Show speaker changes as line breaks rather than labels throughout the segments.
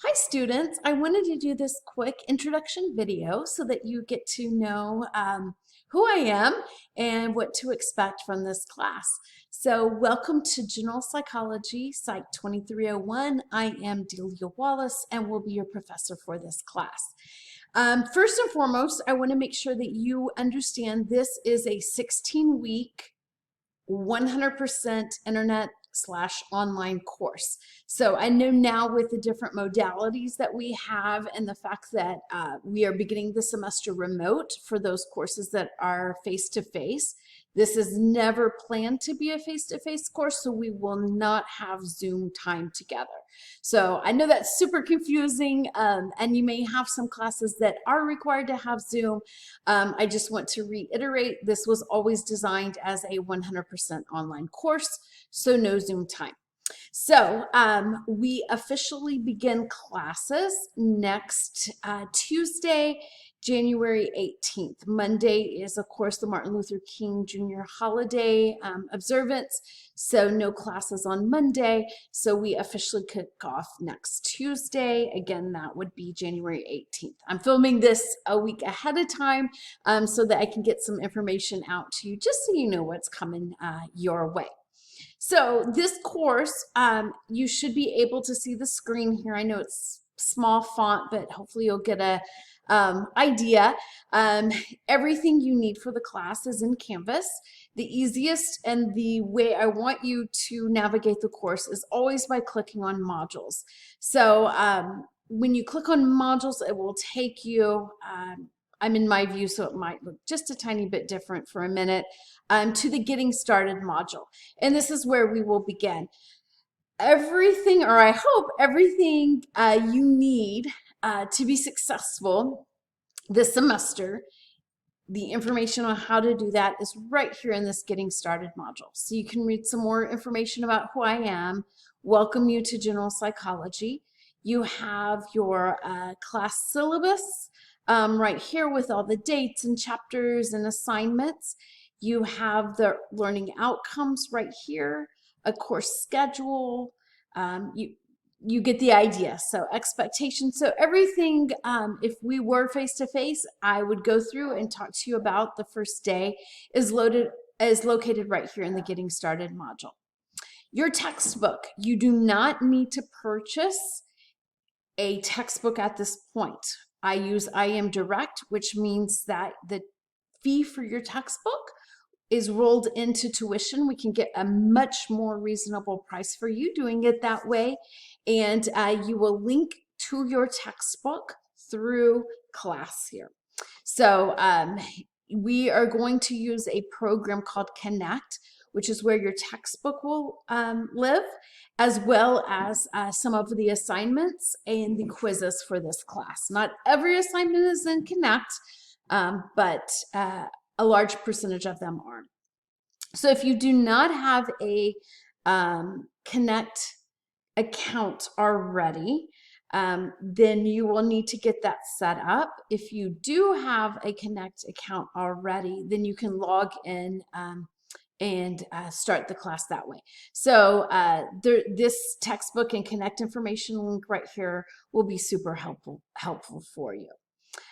Hi students, I wanted to do this quick introduction video so that you get to know who I am and what to expect from this class. So welcome to General Psychology, Psych 2301. I am Delia Wallace and will be your professor for this class. First and foremost, I want to make sure that you understand this is a 16-week 100% internet/online course. So I know now with the different modalities that we have and the fact that we are beginning the semester remote for those courses that are face-to-face, this is never planned to be a face-to-face course, so we will not have Zoom time together. So I know that's super confusing, and you may have some classes that are required to have Zoom. I just want to reiterate, this was always designed as a 100% online course, so no Zoom time. So we officially begin classes next Tuesday, January 18th. Monday is, of course, the Martin Luther King Jr. holiday observance, so no classes on Monday. So we officially kick off next Tuesday. Again, that would be January 18th. I'm filming this a week ahead of time so that I can get some information out to you, just so you know what's coming your way. So this course, you should be able to see the screen here. I know it's small font, but hopefully you'll get a idea. Everything you need for the class is in Canvas. The easiest and the way I want you to navigate the course is always by clicking on modules. So when you click on modules, it will take you, I'm in my view, so it might look just a tiny bit different for a minute, to the Getting Started module. And this is where we will begin. Everything, or I hope everything you need to be successful this semester, the information on how to do that is right here in this Getting Started module. So you can read some more information about who I am, welcome you to General Psychology. You have your class syllabus right here with all the dates and chapters and assignments. You have the learning outcomes right here, a course schedule. You get the idea. So expectations. So everything, if we were face-to-face, I would go through and talk to you about the first day is located right here in the Getting Started module. Your textbook, you do not need to purchase a textbook at this point. I use iamdirect, which means that the fee for your textbook is rolled into tuition. We can get a much more reasonable price for you doing it that way. And you will link to your textbook through class here. So we are going to use a program called Connect, which is where your textbook will live, as well as some of the assignments and the quizzes for this class. Not every assignment is in Connect, but a large percentage of them are. So if you do not have a Connect account already, then you will need to get that set up. If you do have a Connect account already, then you can log in and start the class that way. So this textbook and Connect information link right here will be super helpful for you.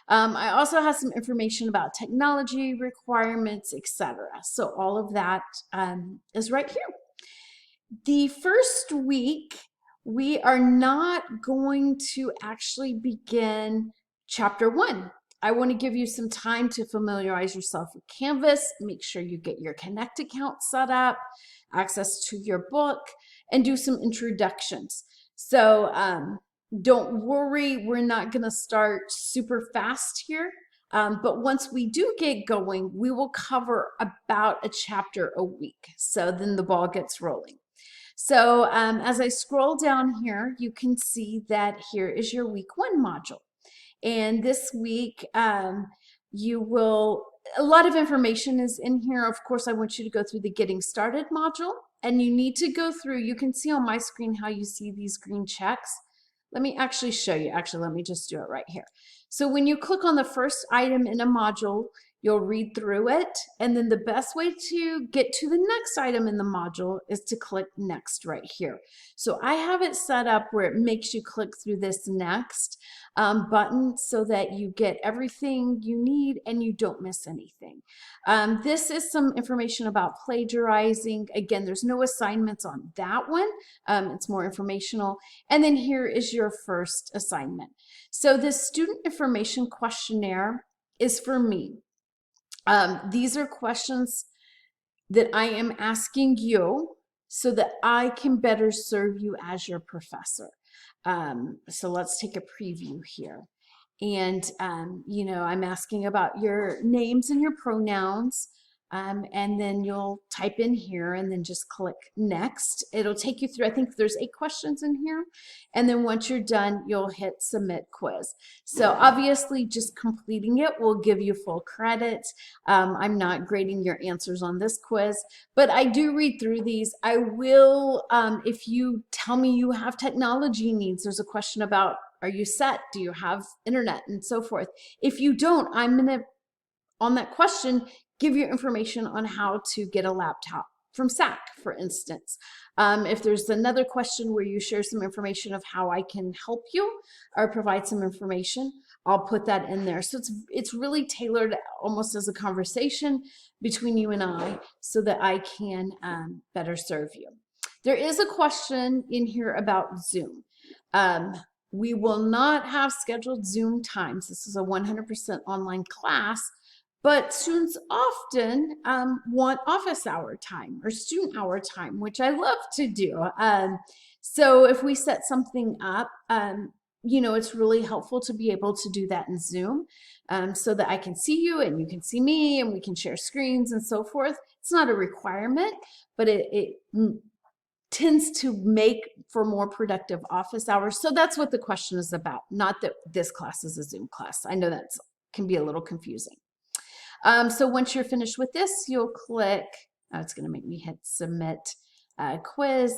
I also have some information about technology requirements, etc. So all of that is right here. The first week, we are not going to actually begin chapter 1. I want to give you some time to familiarize yourself with Canvas, make sure you get your Connect account set up, access to your book, and do some introductions. So don't worry, we're not going to start super fast here. But once we do get going, we will cover about a chapter a week. So then the ball gets rolling. So as I scroll down here, you can see that here is your week 1 module. And this week, you will, a lot of information is in here. Of course, I want you to go through the Getting Started module. And you need to go through, you can see on my screen how you see these green checks. Let me actually show you. Actually, let me just do it right here. So when you click on the first item in a module, You'll read through it, and then the best way to get to the next item in the module is to click next right here. So I have it set up where it makes you click through this next button so that you get everything you need and you don't miss anything. This is some information about plagiarizing. Again, there's no assignments on that one. It's more informational. And then here is your first assignment. So this student information questionnaire is for me. These are questions that I am asking you so that I can better serve you as your professor. So let's take a preview here. And, you know, I'm asking about your names and your pronouns. And then you'll type in here and then just click next. It'll take you through, I think there's 8 questions in here. And then once you're done, you'll hit submit quiz. So obviously just completing it will give you full credit. I'm not grading your answers on this quiz, but I do read through these. I will, if you tell me you have technology needs, there's a question about, are you set? Do you have internet and so forth? If you don't, I'm gonna, on that question, give you information on how to get a laptop from SAC, for instance. If there's another question where you share some information of how I can help you or provide some information, I'll put that in there. So it's really tailored almost as a conversation between you and I so that I can better serve you. There is a question in here about Zoom. We will not have scheduled Zoom times. This is a 100% online class. But students often want office hour time or student hour time, which I love to do. So if we set something up, you know, it's really helpful to be able to do that in Zoom so that I can see you and you can see me and we can share screens and so forth. It's not a requirement, but it tends to make for more productive office hours. So that's what the question is about, not that this class is a Zoom class. I know that can be a little confusing. So once you're finished with this, you'll click, it's going to make me hit submit quiz.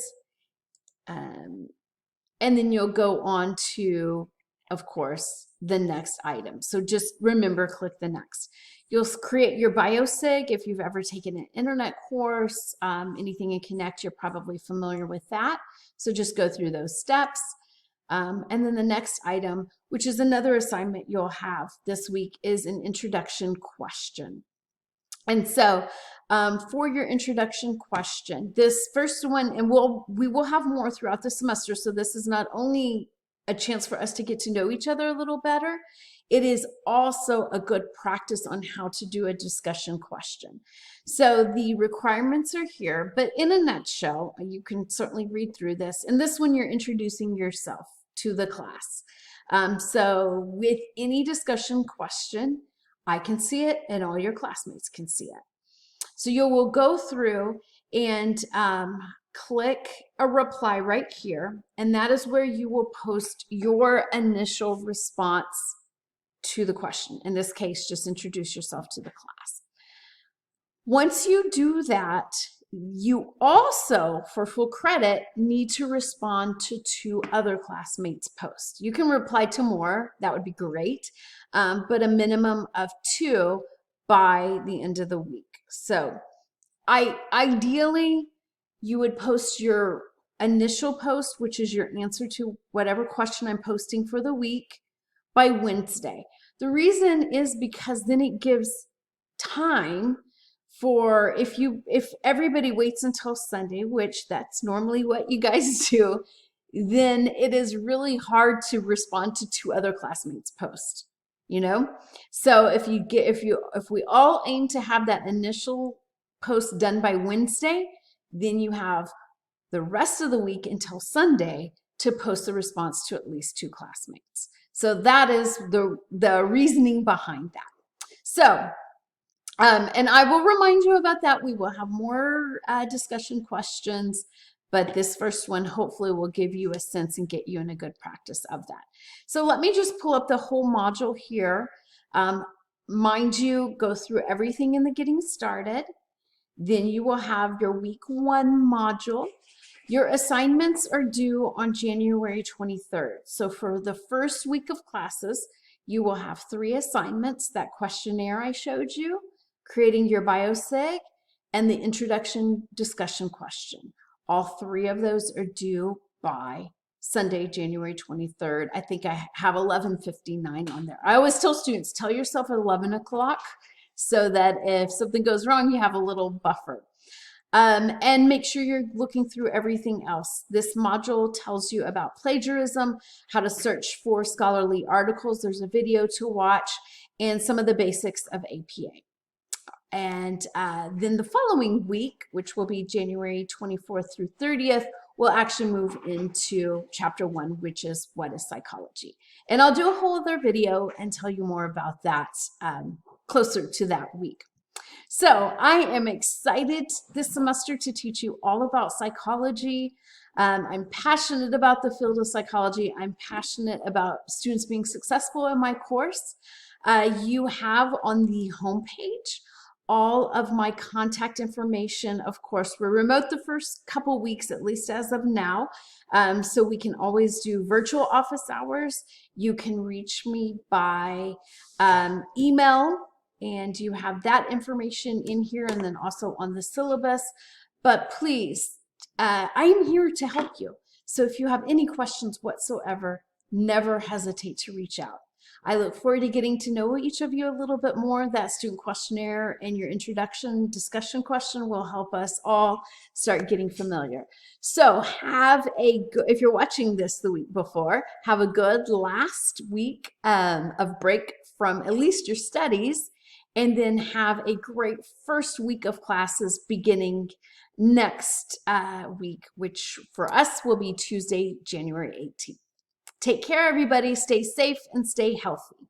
And then you'll go on to, of course, the next item. So just remember, click the next. You'll create your biosig if you've ever taken an internet course, anything in Connect, you're probably familiar with that. So just go through those steps. And then the next item, which is another assignment you'll have this week, is an introduction question. And so for your introduction question, this first one, and we will have more throughout the semester, so this is not only a chance for us to get to know each other a little better, it is also a good practice on how to do a discussion question. So the requirements are here, but in a nutshell, you can certainly read through this. And this one, you're introducing yourself to the class. So with any discussion question, I can see it and all your classmates can see it. So you will go through and click a reply right here, and that is where you will post your initial response to the question. In this case, just introduce yourself to the class. Once you do that, you also, for full credit, need to respond to 2 other classmates' posts. You can reply to more, that would be great, but a minimum of 2 by the end of the week. So ideally, you would post your initial post, which is your answer to whatever question I'm posting for the week, by Wednesday. The reason is because then it gives time for, if everybody waits until Sunday, which that's normally what you guys do, then it is really hard to respond to 2 other classmates' posts, you know? So if we all aim to have that initial post done by Wednesday, then you have the rest of the week until Sunday to post a response to at least 2 classmates. So that is the reasoning behind that. So, and I will remind you about that. We will have more discussion questions, but this first one hopefully will give you a sense and get you in a good practice of that. So let me just pull up the whole module here. Mind you, go through everything in the Getting Started. Then you will have your week 1 module. Your assignments are due on January 23rd. So for the first week of classes, You will have 3 assignments: that questionnaire I showed you, creating your biosig, and the introduction discussion question. All 3 of those are due by Sunday, January 23rd. I think I have 11:59 on there. I always tell students, tell yourself at 11 o'clock so that if something goes wrong, you have a little buffer. And make sure you're looking through everything else. This module tells you about plagiarism, how to search for scholarly articles. There's a video to watch, and some of the basics of APA. And then the following week, which will be January 24th through 30th, we'll actually move into chapter 1, which is what is psychology. And I'll do a whole other video and tell you more about that closer to that week. So I am excited this semester to teach you all about psychology. I'm passionate about the field of psychology. I'm passionate about students being successful in my course. You have on the homepage all of my contact information. Of course, we're remote the first couple weeks, at least as of now, so we can always do virtual office hours. You can reach me by email, and you have that information in here and then also on the syllabus. But please, I am here to help you. So if you have any questions whatsoever, never hesitate to reach out. I look forward to getting to know each of you a little bit more. That student questionnaire and your introduction discussion question will help us all start getting familiar. So if you're watching this the week before, have a good last week of break from at least your studies, and then have a great first week of classes beginning next week, which for us will be Tuesday, January 18th. Take care, everybody. Stay safe and stay healthy.